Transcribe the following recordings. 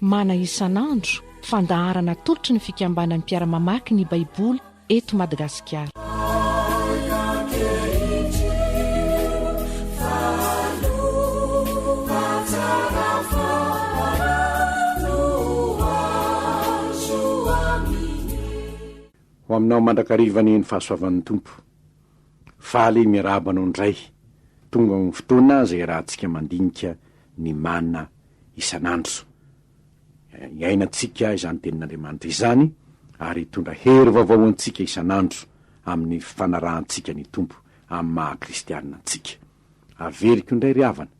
mana isan'andro fandaharana tolotra ny fikambanan'ny mpiara-mamaky ny baiboly eto Madagasikara. Ho aminao mandrakarivany ny fahasoavan'ny tompo, faly miarabanao indray tonga ny fotoana izay rahantsika mandinika ny mana isan'andro. Iainantsika izany tenin'Andriamanitra izany ary hitondra hery vaovao antsika isan'andro amin'ny fanarahantsika ny tompo amin'ny maha-kristianina antsika. Averiko indray ry havana,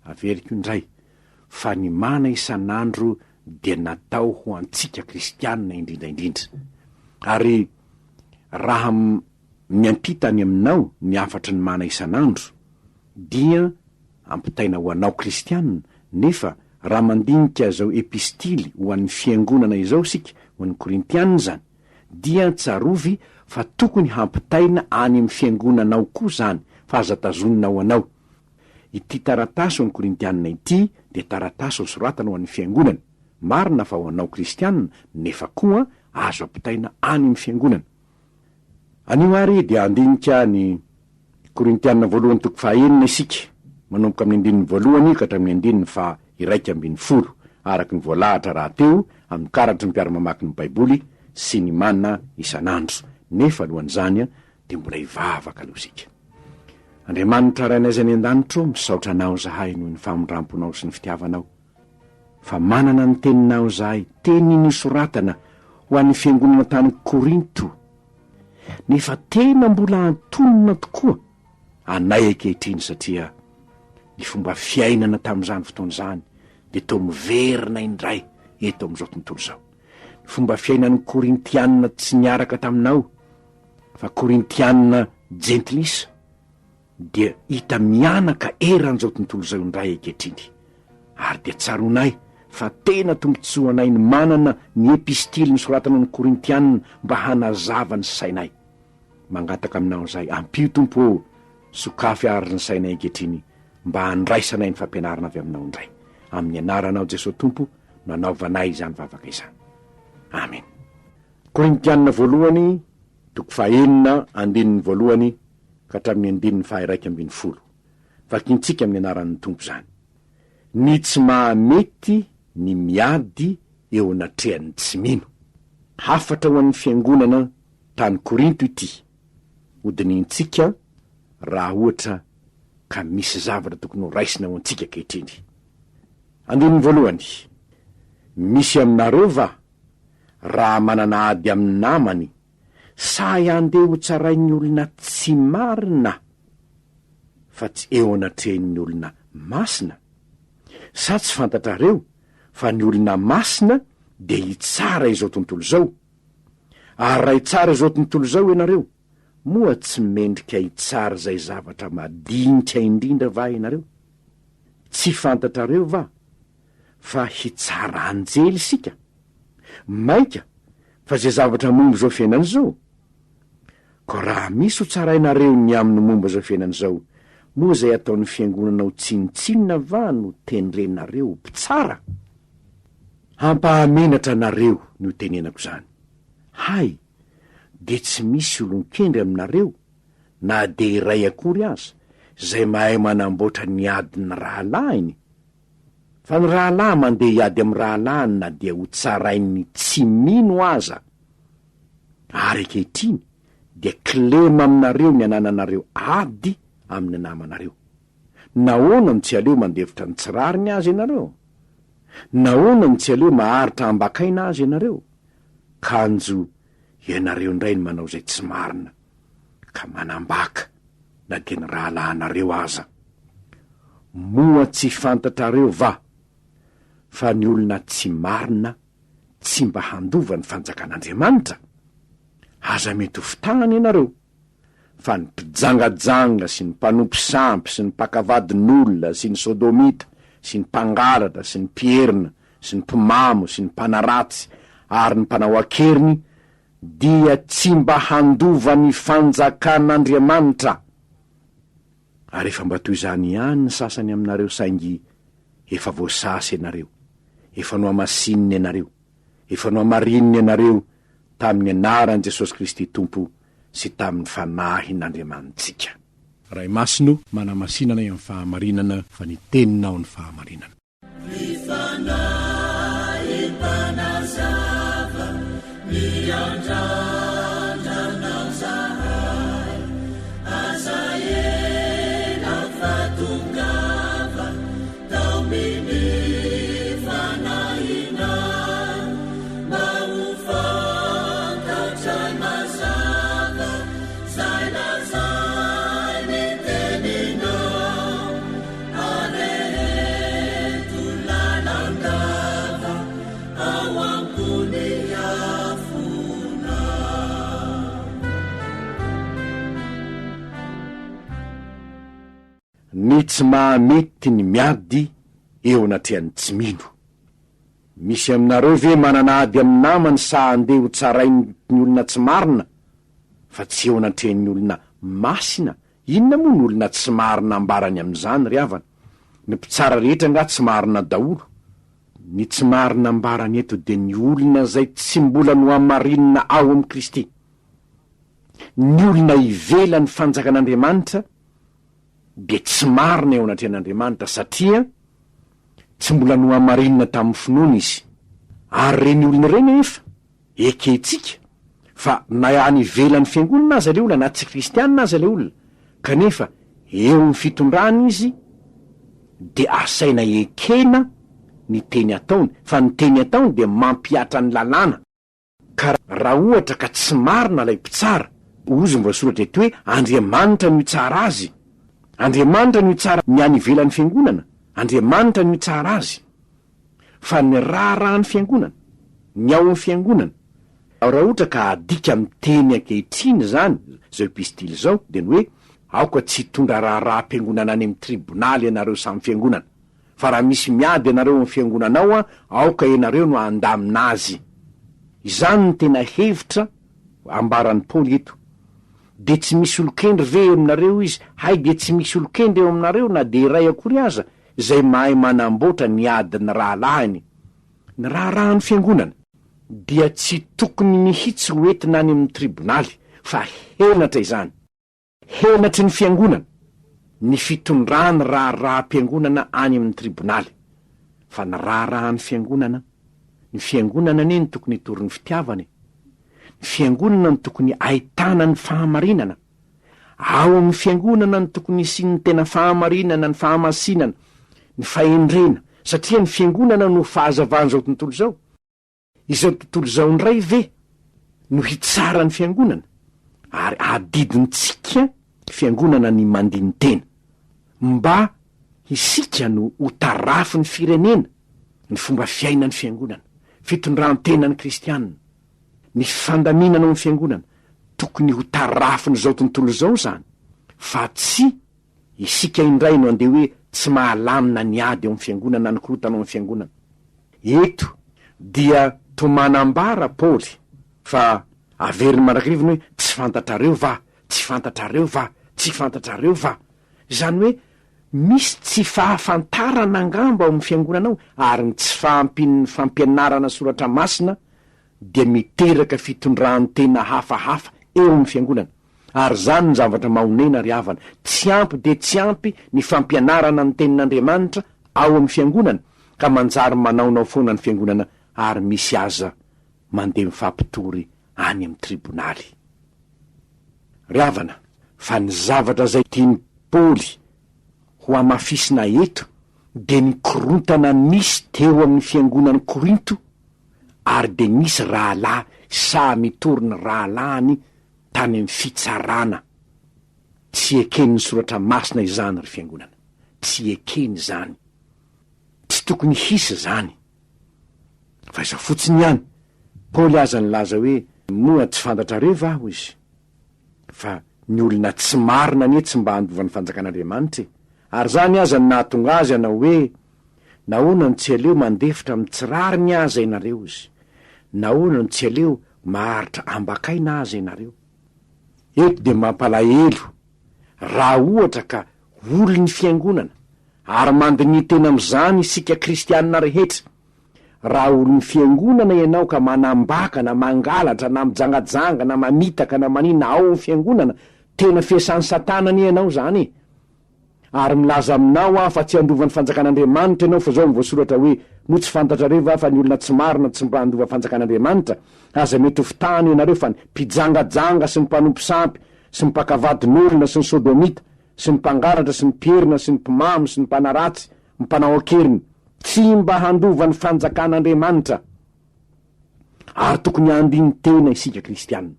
averiko indray fa ny mana isan'andro dia natao ho antsika kristianina indrindraindrindra. Ary raha miampitany aminao ny afatra ny mana isan'andro dia ampitaina ho anao kristianina. Nefa raha mandinika zao epistily ho an'ny fiangonana izao sika ho an'ny korintianina zany, dia tsarovy fa tokony hampitaina any amin'ny fiangonanao koa zany fa azatazonina ho anao. Ity taratasy ho an'ny korintianina ity dia taratasy ho soratana ho an'ny fiangonana. Marina fa ho anao kristianina, nefa koa azo ampitaina any amin'ny fiangonana. Anio ary dia andinika ny korintianina voalohany toko fahaenina isika, manomboka amin'ny andininy voalohany ka hatramin'ny andininy fa 1:10 araky ny voalahatra raha teo amin'ny karatry ny mpiara-mamaky ny baiboly sy ny mana isan'andro. Nefa alohan'izany dia mbola hivavaka aloha isika. Andriamanitra rainaiza any an-danitro, misaotra anao zahay noho ny famondramponao sy ny fitiavanao, fa manana ny teninao zahay, teny nisoratana ho an'ny fiangonana tany Korinto, nefa tena mbola antonona tokoa anay ankehitriny, satria ny fomba fiainana tamin'izany fotoana izany dia toa miverina indray eto amin'izao tontolo izao. Ny fomba fiainan'ny korintianina tsy niaraka taminao, fa korintianina jentilisa, dia hita mianaka eran'izao tontolo izao indray ankehitriny. Ary dia tsaronay fa tena tombotsoanay ny manana ny epistily ny soratana ny korintianina mba hanazava ny sainay. Mangataka aminao zay, ampio tompo, sokafy ary ny sainay ankehitriny mba handraisanay ny fampianarana avy aminao indray. Amin'ny anaranao Jesosy Tompo no anaovanay izany vavaka izany. Amen. Korintianina voalohany toko fahaenina andininy voalohany ka hatramin'ny andininy faha-1:10. Vakintsika amin'ny anaran'ny tompo zany. Ny tsy mahamety ny miady eo anatrehan'ny tsy mino. Hafatra ho an'ny fiangonana tany Korinto ity. Hodinintsika raha ohatra ka misy zavatra tokony ho raisina ho antsika ankehitriny. Andininy voalohany. Misy aminareo va raha manana ady amin'ny namany sa andeha ho tsarain'ny olona tsy marina fa tsy eo anatrehan'ny olona masina? Sa tsy fantatrareo fa ny olona masina dia hitsara izao tontolo izao? Ary raha hitsara izao tontolo izao ianareo, moa tsy mendrika hitsara izay zavatra madinika indrindra va ianareo? Tsy fantatrareo va fa hitsara anjely sika? Maika fa zay zavatra momba izao fiainana izao. Ko raha misy ho tsarainareo ny amin'ny momba izao fiainana izao, moa izay ataon'ny fiangonanao tsinitsinina va no tendrenareo mpitsara? Hampahamenatra nareo no tenenako zany. Hay, dia tsy misy olon-kendry aminareo na dia iray akory aza izay mahay manamboatra ny adiny rahalahiny. Fa ny rahalahy mandeha hiady amin'ny rahalahiny na dia ho tsarain'ny tsy mino aza. Ary ankehitriny dia kilema aminareo ny anananareo ady amin'ny namanareo. Nahoana no tsy aleo mandevitra ny tsirariny azy ianareo? Nahoana no tsy aleo maharitra ambakaina azy ianareo? Kanjo ianareo indray ny manao izay tsy marina ka manambaka na dia ny rahalahinareo aza. Moa tsy fantatrareo va fa ny olona tsy marina tsy mba handova ny fanjakan'Andriamanitra? Aza mety ho fitagnana ianareo, fa ny mpijangajanga sy ny mpanompo sampy sy ny mpakavadin'olona sy ny sodomita sy ny mpangalatra sy ny mpierina sy ny mpimamo sy ny mpanaratsy ary ny mpanao akeriny dia tsy mba handova ny fanjakan'Andriamanitra. Ary efa mba toy izany ihany ny sasany aminareo saingy efa voasasa ianareo. efa no amasininy ianareo, efa no amarininy ianareo tamin'ny anaran'i Jesosy Kristy Tompo sy tamin'ny fanahy n'Andriamanitsika. Ray masino manamasinana amin'ny fahamarinana fa ny teninao ny fahamarinana. Ny tsy mahamety ny miady eo anatrehan'ny tsy mino. Misy aminareo ve mananady amin'ny namany sa andeha ho tsarainy olona tsy marina fa tsy eo anatrehan'ny olona masina? Inona moa ny olona tsy marina ambarany amin'izany ry havana? Ny mpitsara rehetra nga tsy marina daholo. Ny tsy marina ambarany eto dia ny olona zay tsy mbola no amarinina ao amin'i Kristy, ny olona ivela ny fanjakan'Andriamanitra dia tsy marina eo anatrehan'Andriamanitra satria tsy mbola no amarinina tamin'ny finoana izy. Ary reny olona reny efa eketsika fa na any ivelan'ny fiangonana aza le olona na tsy kristianina aza le olona, kanefa eo amin'ny fitondrana izy dia asaina ekena ny teny ataony, fa ny teny ataony dia mampiatra ny lalàna. Ka raha ohatra ka tsy marina lay mpitsara, ozy voasoratra eto hoe Andriamanitra no itsara azy, Andriamanitra no itsara ny any ivelan'ny fiangonana, Andriamanitra no itsara azy. Fa ny raharahany fiangonana, ny ao amin'ny fiangonana, raha ohatra ka adika amin'ny teny ankehitriny zany zao epistily zao dia ny hoe aoka tsy hitondra raharaha-mpiangonana any amin'ny tribonaly ianareo samy fiangonana, fa raha misy miady ianareo amin'ny fiangonanao aoka ianareo no andamina azy. Izany ny tena hevitra ambaran'ny Paoly eto. De tsy misy olokendry ve eo aminareo izy? Hay, de tsy misy olokendry eo aminareo na de iray akory aza zay mahay manamboatra ny adiny rahalahiny. Ny raharahany fiangonana dia tsy tokony mihitsy ho entina any amin'ny tribonaly, fa henatra izany. Henatry ny fiangonana ny fitondrany raharaha-mpiangonana any amin'ny tribonaly. Fa ny raharahan'ny fiangonana, ny fiangonana anie ny tokony hitory ny fitiavany, ny fiangonana ny tokony ahitana ny fahamarinana, ao amin'ny fiangonana ny tokony isiany tena fahamarinana, ny fahamasinana, ny fahendrena, satria ny fiangonana no fahazavan'izao tontolo zao. Izao tontolo zao ndray ve no hitsara ny fiangonana, ary adidintsika fiangonana ny mandiny tena, mba isika no hotarafy ny firenena, ny fomba fiainan'ny fiangonana, fitondran-tena ny kristianina, ny fandaminana amin'ny fiangonana tokony ho tarafiny zao tontolo zao zany, fa tsy isika indray no andeha hoe tsy mahalamina ny ady eo amin'ny fiangonana, ny korotana ao amin'ny fiangonana. Eto dia tomanambara Paoly fa averiny mandrakiriviny hoe tsy fantatrareo va, tsy fantatrareo va, tsy fantatrareo va. Zany hoe misy tsy fahafantarana angamba ao amin'ny fiangonanao, ary ny tsy fampianarana soratra masina dia miteraka fitondran'ny tena hafahafa eo amin'ny fiangonana. Ary zany ny zavatra mahonena ry havana, tsy ampy de tsy ampy ny fampianarana ny tenin'Andriamanitra ao amin'ny fiangonana, ka manjary manaonao foana ny fiangonana ary misy aza mandeha mifampitory any amin'ny tribonaly. Ry havana, fa ny zavatra zay tiany Paoly ho amafisina eto de ny korontana nisy teo amin'ny fiangonan'ny Korinto, ary de nisy rahalahy sa mitory ny rahalahiny tany amin'ny fitsarana. Tsy eken'ny soratra masina izany ry fiangonana, tsy ekeny zany, tsy tokony hisy zany. Fa iza fotsiny ihany Paoly aza nilaza hoe moa tsy fantatrareo va ho izy, fa ny olona tsy marina nie tsy mba handovany fanjakan'Andriamanitra. Ary zany aza ny nahatonga azy anao hoe nahoana no tsy aleo mandefitra amin'ny tsirary ny aza ianareo izy, nahoana no tsy aleo maharitra ambakaina aza ianareo. Eto de mampalahelo raha ohatra ka olo ny fiangonana ary mandiny tena am'izany isika kristianina rehetra, raha olony fiangonana ianao ka manambaka na mangalatra na mijangajanga na mamitaka na manina ao ny fiangonana, tena fiasan'ny satanany ianao zany. Ary milaza aminao fa tsy andovan'ny fanjakan'Andriamanitra ianao, fa zao mivoasoratra hoe no tsy fantatra reo fa ny olona tsy marina tsy mba andova fanjakan'Andriamanitra, aza mety ho fitany ianareo fa ny mpijangajanga sy ny mpanompo sampy sy ny mpakavadin'olona sy ny sodomita sy ny mpangalatra sy ny pierina sy ny mpimamy sy ny mpanaratsy mpanao akeriny tsy mba handova ny fanjakan'Andriamanitra. Ary tokony andiny tena isika kristianina,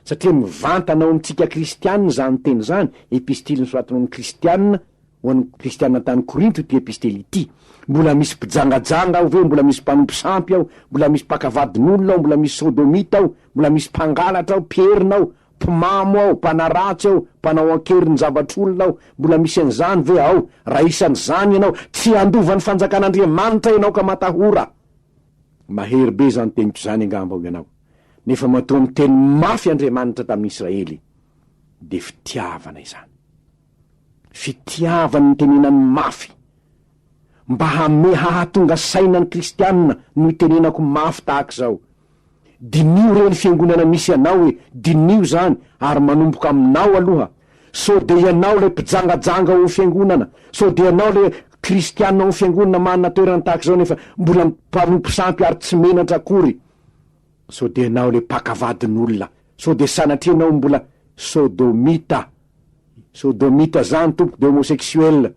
satria mivantanao amintsika kristianina zany teny zany. Epistily nosoratanao ny kristianina ho an'ny kristianina tany Korinto ty epistely ity. Mbola misy mpijangajanga ao ve, mbola misy mpanompo sampy ao, mbola misy mpakavadin'olona ao, mbola misy sodomita ao, mbola misy mpangalatra ao, pierina ao, mpimamo ao, mpanaratsy ao, mpanao ankeriny zavatr'olona ao, mbola misy an'izany ve ao? Raha isan'izany ianao tsy andovan'ny fanjakan'Andriamanitra ianao ka matahora. Mahery be zany teniko zany angamba ao ianao. Nefa matoa amin'ny teny mafy Andriamanitra tamin'ny Israely de fitiavana izany. Fitiavana ny tenenany mafy mba hahatonga sainany kristianina no itenenako mafy tahaka zao. Dinio reny fiangonana misy anao hoe dinio zany, ary manomboka aminao aloha. So de ianao le mpijangajanga ao fiangonana, so de ianao le kristianina ao fiangonana manana toerana tahaka zao nefa mbola mpanompo sampy ary tsy menatra akory. So de ianao le mpakavadin'olona, so de sanatria ianao mbola sodomita zany tompo, de homosexuel.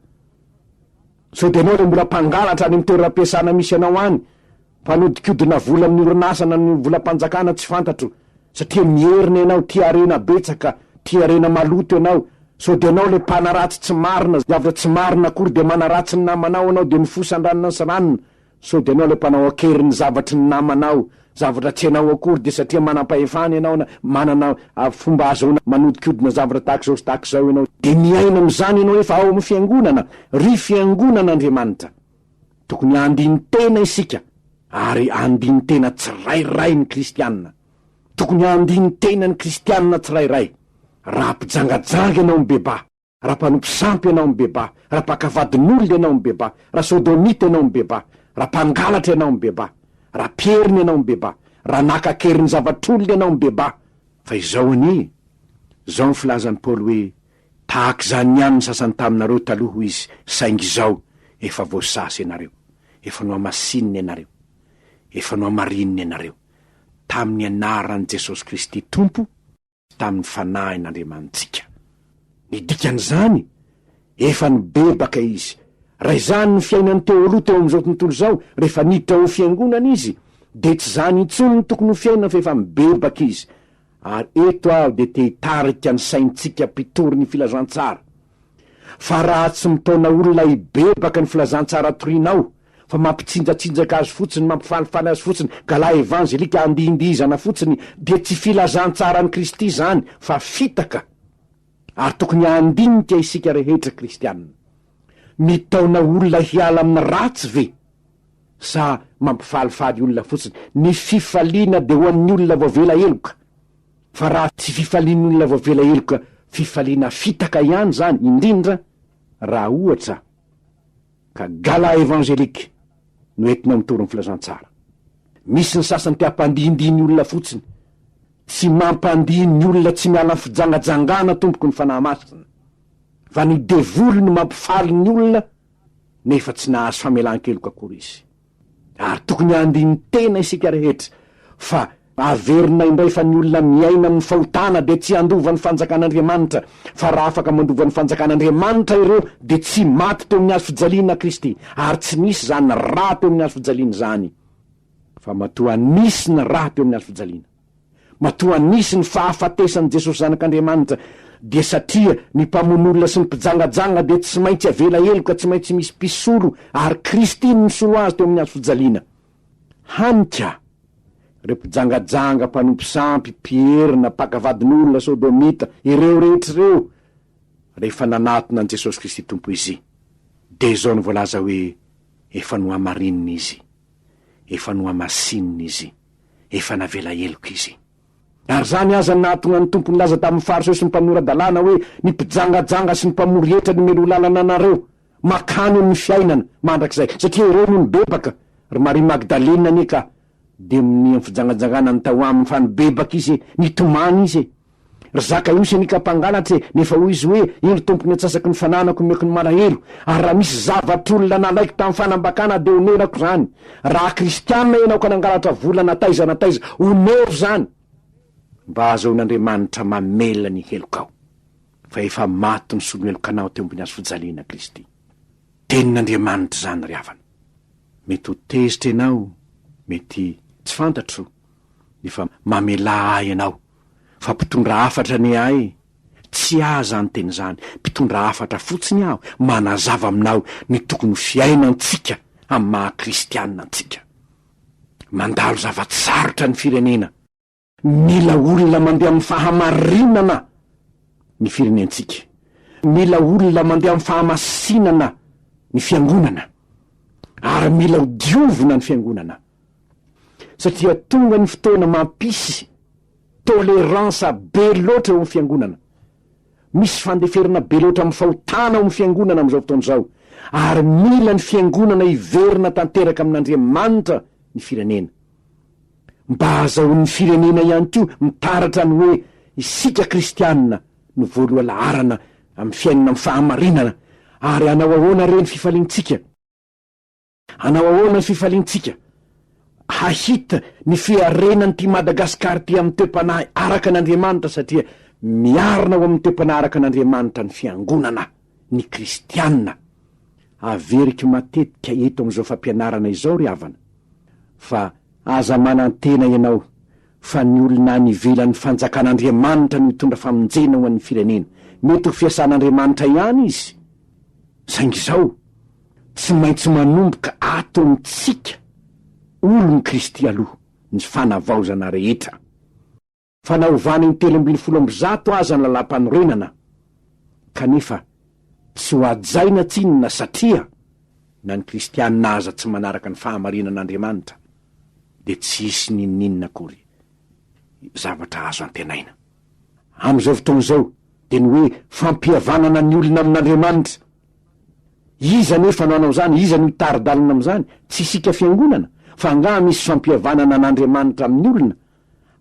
So de ianao le mbola mpangalatra any amin'ny toeram-piasana misy anao any, mpanodikodina vola amin'ny orinasana ny volam-panjakana tsy fantatro, satria mierina ianao tia arena betsaka, tia arena maloto ianao. So de ianao le mpanaratsy tsy marina, zavatra tsy marina akory de manaratsy ny namanao anao de mifosan-dranona sy ranona. So de ianao le mpanao akeriny zavatry ny namanao, zavatra tsy ianao akory de satria manam-pahefana ianao na manana fomba azahoana manodikodina zavatra tahaka zao ianao, de miaina am'izany ianao efa ao amin'ny fiangonana. Ry fiangonan'Andriamanitra tokony andiny tena isika, ary andiny tena tsirairay ny kristianina. Tokony andiny tena ny kristianina tsirairay. Raha mpijangajanga ianao mibeba, raha mpanompo sampy ianao mibeba, raha mpakavadin'olona ianao mibeba, raha sodomita ianao mibeba, raha mpangalatra ianao mibeba, raha pierina ianao mibeba, raha nakakeriny zavatr'olona ianao mibeba. Fa izao ani, zao ny filazan'ny Paoly hoe tahaka zany ihany ny sasany taminareo taloha izy, saingy zao efa voasasy ianareo, efa no amasinina ianareo, efa no amarinina ianareo tamin'ny anaran'i Jesosy Kristy Tompo, tamin'ny fanahin'Andriamanitsika. Ny dikan'izany efa nibebaka izy. Raha izany ny fiainany teo aloha teo am'izao tontolo zao, rehefa niditra ho fiangonana izy, de tsy zany intsony ny tokony ho fiainana fa efa mibebaka izy. Ary eto aho de te hitarika ny saintsika mpitory ny filazantsara. Fa raha tsy mitaona olona hibebaka ny filazantsara torinao, fa mampitsinjatsinjaka azy fotsiny, mampifalifaly azy fotsiny, gala evanjelika andindizana fotsiny, de tsy filazantsara ny Kristy zany fa fitaka. Ary tokony andinika isika rehetra kristianina. Mitaona olona hiala amin'ny ratsy ve, sa mampifalifaly olona fotsiny? Ny fifaliana de ho amin'ny olona voavela eloka. Fa raha tsy fifaliana olona voavela eloka, fifaliana fitaka ihany zany, indrindra raha ohatra ka gala evanjelika no entina mitory ny filazantsara. Misy ny sasany te hampandindiny olona fotsiny, tsy mampandiny olona tsy miala fijangajangana tompoko ny fanahy masina, fa ny devolo no mampifaly ny olona nefa tsy nahazo famelan-keloka akory izy. Ary tokony andiny tena isika rehetra fa averina indray fa ny olona miaina amin'ny fahotana de tsy andova ny fanjakan'Andriamanitra, fa raha afaka mandova ny fanjakan'Andriamanitra ireo de tsy maty teo amin'ny hazo fijaliana Kristy, ary tsy nisy zany raha teo amin'ny hazo fijaliana zany, fa matoa nisy ny raha teo amin'ny hazo fijaliana. Matoa nisy ny fahafatesan'i Jesosy zanak'Andriamanitra, de satria ny mpamon'olona sy ny mpijangajanga de tsy maintsy avela eloka, tsy maintsy misy pisolo, ary Kristy ny misolo azy teo amin'ny hazo fijaliana. Hanika re mpijangajanga, mpanompo sampy, pierina, mpakavadin'olona, sodomita, ireo rehetr'ireo, rehefa nanatona an' Jesosy Kristy Tompo izy, de zao ny voalaza hoe efa no amarinina izy, efa no amasinina izy, efa navela eloka izy. Ary zany aza natona ny tompony laza tamin'ny fariseo sy ny mpamoradalàna hoe ny mpijangajanga sy ny mpamory etra ny melo lalana anareo makany amin'ny fiainana mandrakizay, satria ireo no nibebaka ry Maria Magdalena anie ka de amin'ny fijangajangana ny tao amin'ny fanibebaka izy nitomany izy ry zaka io sy nika mpangalatra nefa hoy izy hoe iny tompony atsasaky ny fananako meko ny malahelo ary raha misy zavatr'olona nalaiko tamin'ny fanambakana de onerako zany raha kristianina ianao ka nangalatra vola nataiza onero zany mba azaon'Andriamanitra mamela ny helokao fa efa maty ny solohelokanao teo ambony hazo fijaliana Kristy. Tenin'Andriamanitra zany ry havana. Mety ho tezitra ianao, mety tsy fantatro, nefa mamela ahy ianao fa mpitondra afatra ny ahy tsy aza ny teny zany, mpitondra afatra fotsiny aho manazava aminao ny tokony fiainantsika amin'ny maha kristianina antsika. Mandalo zavatsarotra ny firenena, mila olona mandeha amin'ny fahamarinana ny firenentsika, mila olona mandeha amin'ny fahamasinana ny fiangonana, ary mila hodiovina ny fiangonana satria tonga ny fotoana mampisy toleransa be loatra eo amin'ny fiangonana, misy fandeferina be loatra amin'ny fahotana ao amin'ny fiangonana amin'izao fotoana izao, ary mila ny fiangonana hiverina tanteraka amin'Andriamanitra ny firenena mba azahoan'ny firenena ihany koa mitaratra ny hoe isika kristianina no voaloha laharana amin'ny fiainana amin'ny fahamarinana. Ary anao ahoana reny fifalintsika, anao ahoana ny fifalintsika hahita ny fiarenany ty Madagasikara ty amin'ny toepanahy araka n'Andriamanitra, satria miarina ao amin'ny toepanahy araka n'Andriamanitra ny fiangonana ny kristianina. Averiky matetika eto amin'izao fampianarana izao ry havana fa aza manantena ianao fa ny olona ny ivelan'ny fanjakan'Andriamanitra ny mitondra famonjena ho an'ny firenena, mety ho fiasan'Andriamanitra ihany izy. Saingy izao tsy maintsy manomboka ato amintsika olony Kristy aloha ny fanavaozana rehetra. Fanaovany ny 310 aza ny lalam-panorenana, kanefa tsy ho ajaina tsinona satria na ny kristianina aza tsy manaraka ny fahamarinan'Andriamanitra de tsy hisy ninninona akory zavatra azo antenaina. Amin'izao fotoana izao de ny hoe fampihavanana ny olona amin'Andriamanitra. Iza nefa nanao zany, iza no hitaridalina amin'izany? Tsy isika fiangonana, fa nga misy fampihavanana an'Andriamanitra amin'ny olona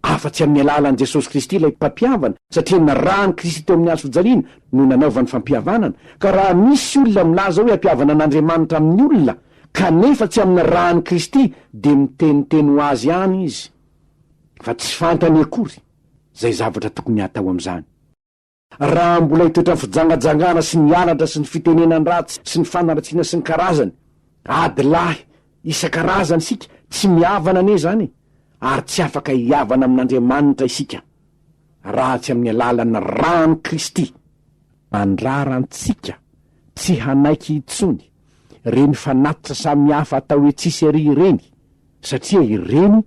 afa-tsy amin'ny alalan'i Jesosy Kristy ilay mpampihavana, satria narahany Kristy teo amin'ny hazo fijaliana no nanaovany fampihavanana. Ka raha misy olona milaza hoe hampihavana an'Andriamanitra amin'ny olona kanefa tsy amin'ny rahany Kristy de miteniteny ho azy ihany izy, fa tsy fantany akory zay zavatra tokony hatao amin'izany. Raha mbola hitoetra ny fijangajangana sy ny alatra sy ny fitenenany ratsy sy ny fanaratsiana sy ny karazany, ady lahy isan-karazany sika tsy mihavana ane zany, ary tsy afaka hihavana amin'Andriamanitra isika raha tsy amin'ny alalana rany Kristy. Mandrarantsika tsy hanaiky itsony reny fanatitra samihafa atao hoe tsisy ary ireny, satria ireny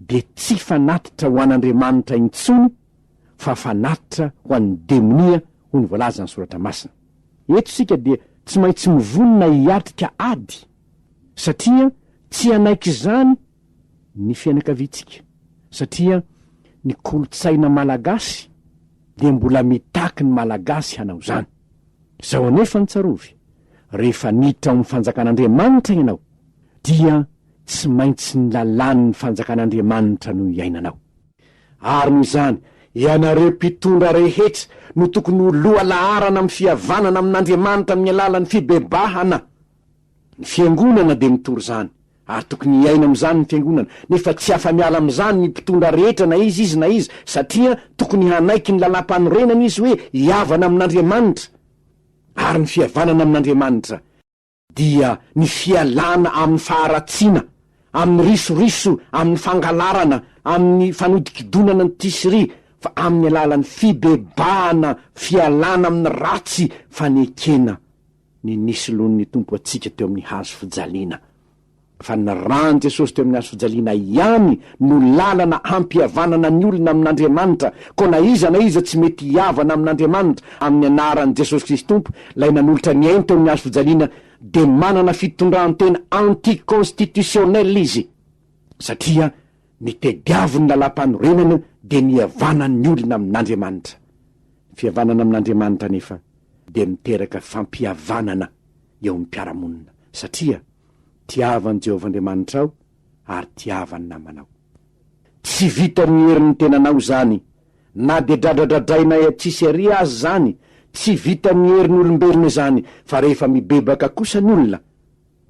de tsy fanatitra ho an'Andriamanitra intsony fa fanatitra ho an'ny demonia, ho ny voalaza ny soratra masina. Eto sika dia tsy maintsy mivonona hiatrika ady, satria tsy hanaiky zany ny fianakavitsika, satria ny kolotsaina malagasy de mbola mitaky ny malagasy hanao zany. Zao anefa ny tsarovy, rehefa niditra amin'ny fanjakan'Andriamanitra ianao dia tsy maintsy ny lalàny fanjakan'Andriamanitra no iainanao. Ary noho izany ianareo mpitondra rehetra no tokony ho loha laharana amin'ny fihavanana amin'Andriamanitra amin'ny alalan'ny fibebahana. Ny fiangonana de mitory zany, ary tokony iaina amin'izany ny fiangonana, nefa tsy afa-miala amin'izany ny mpitondra rehetra na izy na izy, satria tokony hanaiky ny lalam-panorenana izy hoe hiavana amin'Andriamanitra. Ary ny fihavanana amin'Andriamanitra dia ny fialana amin'ny faharatsiana, amin'ny risoriso, amin'ny fangalarana, amin'ny fanodikidonana ny tisiri, fa amin'ny alalan'ny fibebahana, fialana amin'ny ratsy fanekena ny nisy lon'ny tompo atsika teo amin'ny hazo fijaliana. Fa ny rany Jesosy teo amin'ny hazo fijaliana ihany no lalana hampihavanana ny olona amin'Andriamanitra. Ko na iza tsy mety hiavana amin'Andriamanitra amin'ny anaran'i Jesosy Kristy tompo, lay nanolotra ny ainy teo amin'ny hazo fijaliana de manana fitondrantena anticonstitutionnel izy, satria nitediavy ny lalam-panorenana de nihavanany ny olona amin'Andriamanitra. Fihavanana amin'Andriamanitra nefa de miteraka fampihavanana eo amin'ny mpiaramonina, satria tiavany Jehovah Andriamanitra ao ary tiavany namanao. Tsy vita ny herin'ny tenanao zany, na de dradradradrainay atsisy ary azy zany, tsy vita ny herin'ny olombelona zany, fa rehefa mibebaka kosa ny olona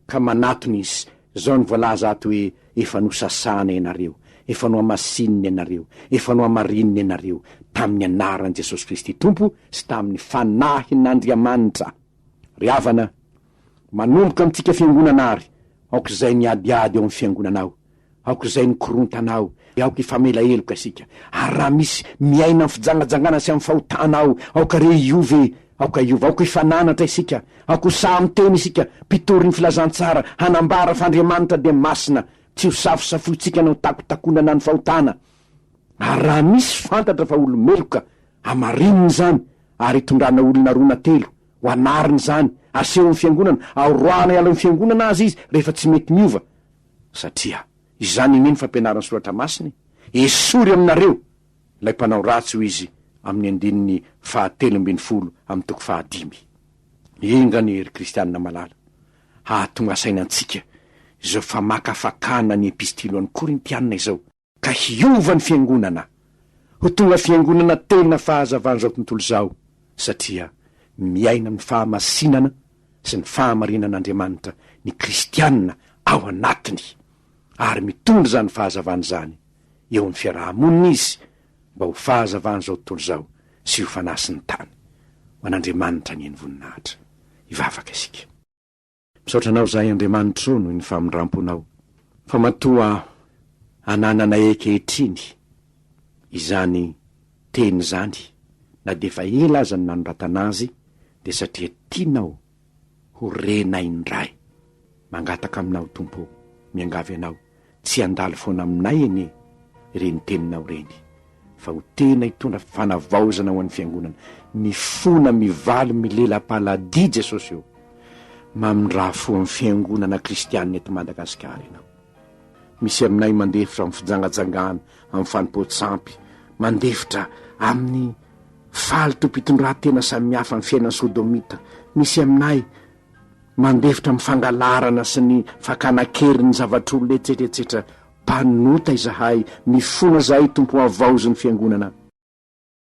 ka manatony izy. Zao ny voalaza ato hoe efa nosasana ianareo, efa no amasininy ianareo, efa no amarininy ianareo tamin'ny anaran'i Jesosy Kristy Tompo sy tamin'ny fanahin'Andriamanitra. Ry havana, manomboka amintsika fiangonana ary, aok'izay niadiady eo amin'ny fiangonanao, aok'izay nikorontanao, aoka ifamela eloka isika. Ary raha misy miaina amin'ny fijangajangana sy amin'ny fahotanao, aoka re iove, aoka iova, aoka ifananatra isika, aoka samy teny isika, pitory ny filazantsara, hanambara f'Andriamanitra dia masina, tsy ho safosafoitsika no takotakonana ny fahotana. Ary raha misy fantatra fa olomeloka, amarininy zany, ary itondrana olona roa na telo, ho anariny zany, aseho amin'ny fiangonana, aoroana iala amin'ny fiangonana azy izy rehefa tsy mety miova. Satria izany ineny fampianaran'ny soratra masiny, esory aminareo ilay mpanao ratsy ho izy amin'ny andininy 7:10 amin'ny toko 5. Ingany ery kristianina malala, hahatonga sainantsika izao famakafakana ny epistilo an'ny Korintianina izao, ka hiova ny fiangonana, ho tonga fiangonana tena fahazavana zao tontolo zao, satria miaina amin'ny fahamasinana sy ny fahamarinan'Andriamanitra ny kristianina ao anatiny, ary mitondra zany fahazavana zany eo amin'ny fiarahamonina izy mba ho fahazavana zao tontolo zao sy ho fanasin'ny tany. Ho an'Andriamanitra ny eny voninahitra. Ivavaka isika. Misaotranao zahay Andriamanitra noho ny famindramponao, fa matoa anananay ankehitriny izany teny zany, na de fa ela aza ny nanoratana azy, de satria tianao ho renay indray. Mangataka aminao Tompo, miangavy anao, tsy andalo foana aminay eny reny teninao reny, fa ho tena hitondra fanavaozana ho an'ny fiangonana, mifona mivaly milela-paladi Jesosy eo, mamindra fo amin'ny fiangonana kristianina eto Madagasikara ianao. Misy aminay mandefitra amin'ny fijangajangana, amin'ny fanompoatsampy, mandefitra amin'ny falitopitondratena samihafa amin'ny fiainan'ny sodomita. Misy aminay mandefitra amin'ny fangalarana sy ny fakanakeriny zavatr'olona etsetretsetra. Panota izahay, mifona zahay Tompo avaozy ny fiangonana.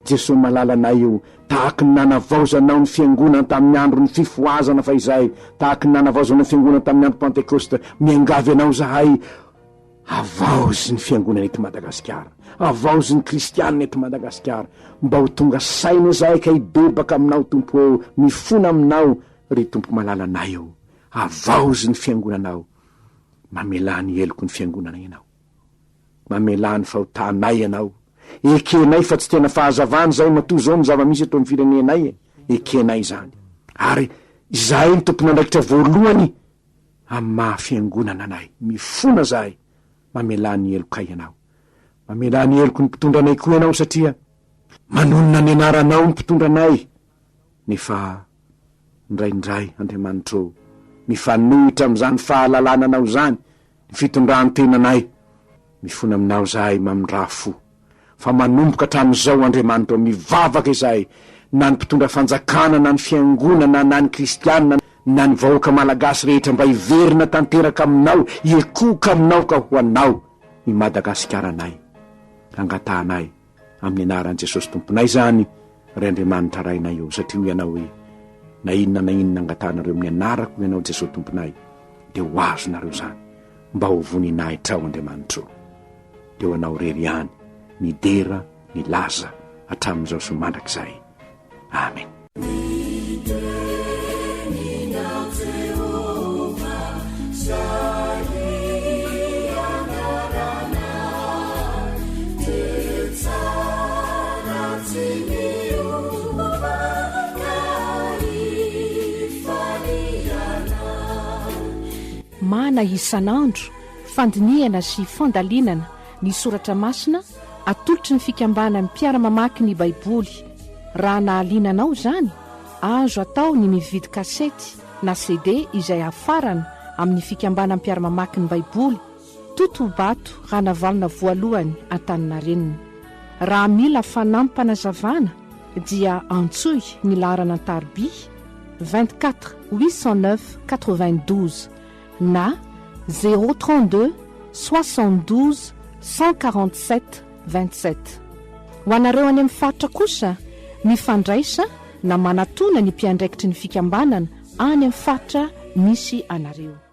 Jesosy malalanay eo, tahaka ny nanavaozanao ny fiangonana tamin'ny andro ny fifoazana fa izahay, tahaka ny nanavaozana ny fiangonana tamin'ny andro Pentekosta, miangavy anao zahay, avaozy ny fiangonana eto Madagasikara, avaozy ny kristianina eto Madagasikara, mba ho tonga saina zahay ka hibebaka aminao Tompo eo, mifona aminao ry Tompo malalanay eo, avaozy ny fiangonanao, mamelany eloko ny fiangonana ianao, mamelany fahotanay ianao, ekenay fa tsy tena fahazavana zay matoa zao ny zava-misy eto amin'ny firenenay, ekenay zany. Ary zahay ny tompon'andraikitra voalohany amin'ny mahafiangonana anay, mifona zahay, mamelany eloka ianao, mamelany eloko ny mpitondranay koa ianao, satria manonona ny anaranao ny mpitondranay, nefa ndraindray Andriamanitra mifanohitra amin'izany fahalalànanao zany, ny fitondrany tenanay, mifona aminao zahay mamindra fo, fa manomboka hatramin'izao Andriamanitra mivavaka izahay, na ny mpitondra fanjakana, na ny fiangonana, na ny kristianina, na ny vahoaka malagasy rehetra, mba hiverina tanteraka aminao, iekoka aminao ka ho anao ny Madagasikara-nay, angatahanay amin'ny anaran'i Jesosy Tomponay zany, ry Andriamanitra rainay eo, satria ho ianao hoe na inona angatahanareo amin'ny anarako ianao Jesosy Tomponay, dia ho azonareo zany, mba ho voninahitra ao Andriamanitra eo, dia ho anao rery ihany, midera, milaza hatramin'izao sy mandrakizay. Amen. Mana isan'andro fandiniana sy fandalinana ny soratra masina, atolotry ny fikambana ny mpiara-mamaky ny baiboly. Raha nahalinanao zany, azo atao ny mividy kasety na CD izay afarana amin'ny fikambana ny mpiara-mamaky ny baiboly, Totobato Ranavalona voalohany Antaninarenina. Raha mila fanampanazavana dia antsoy ny laharana tarby 24 809 92 na 032 72 147 27. Ho anareo any amin'ny faritra kosa ny fandraisa na manatona ny mpiandraikitry ny fikambanana any amin'ny faritra misy anareo.